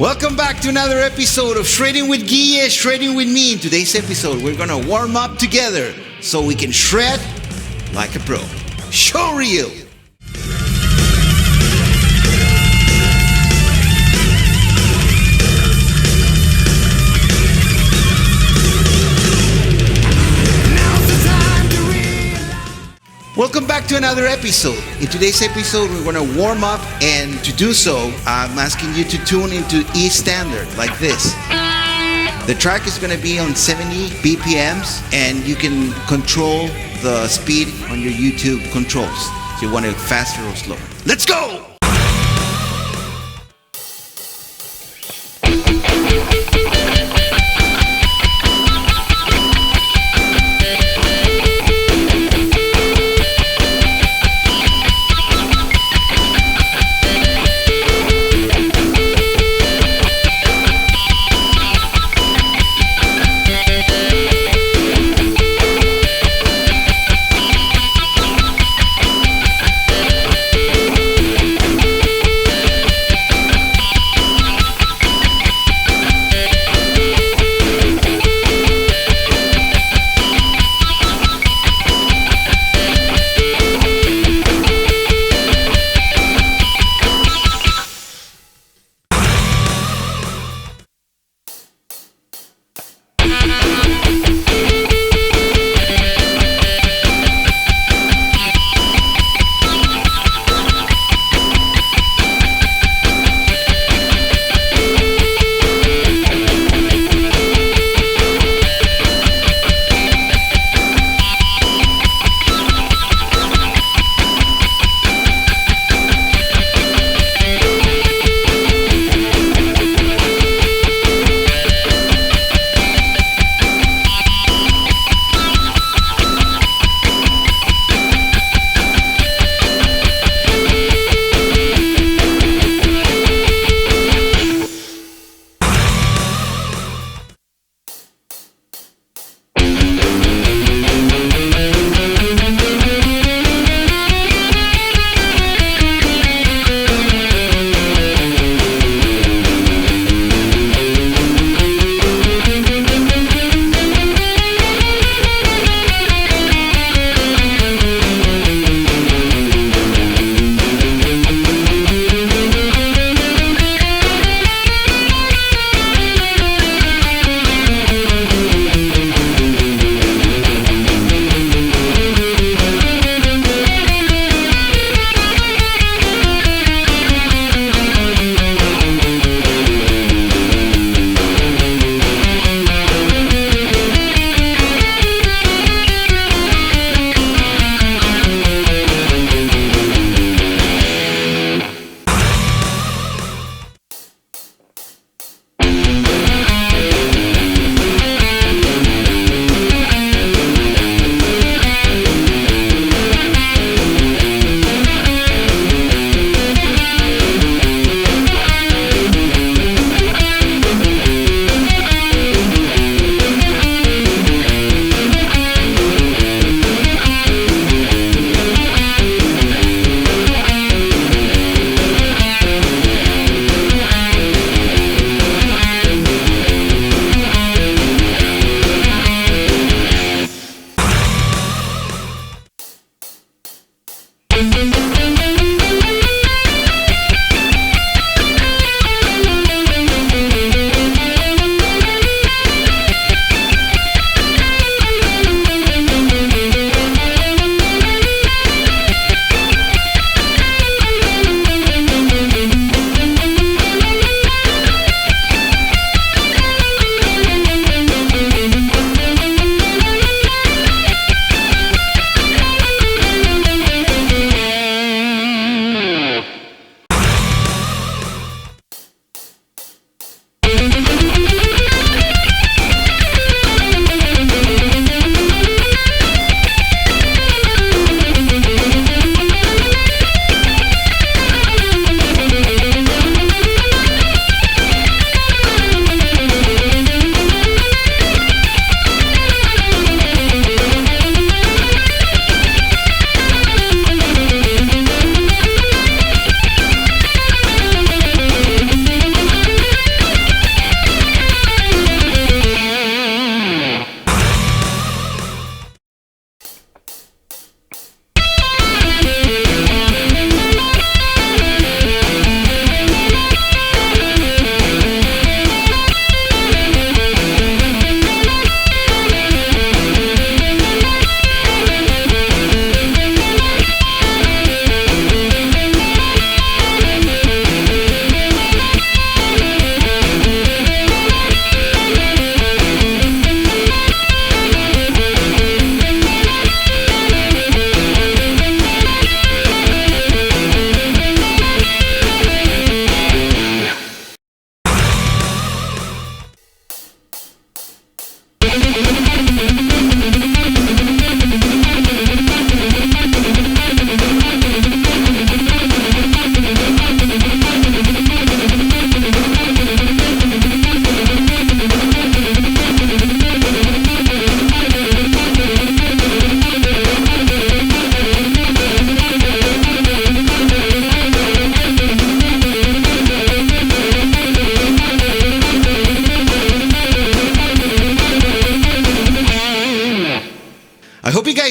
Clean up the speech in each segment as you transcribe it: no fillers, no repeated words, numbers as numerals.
Welcome back to another episode of Shredding with Guille, Shredding with me. In today's episode, we're gonna warm up together so we can shred like a pro. Show reel! Welcome back to another episode. In today's episode, we're going to warm up, and to do so, I'm asking you to tune into E standard like this. The track is going to be on 70 BPMs, and you can control the speed on your YouTube controls. So you want it faster or slower. Let's go!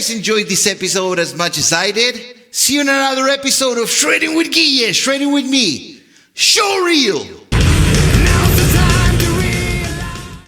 guys enjoyed this episode as much as I did. See you in another episode of Shredding with Guille, Shredding with me. Show real.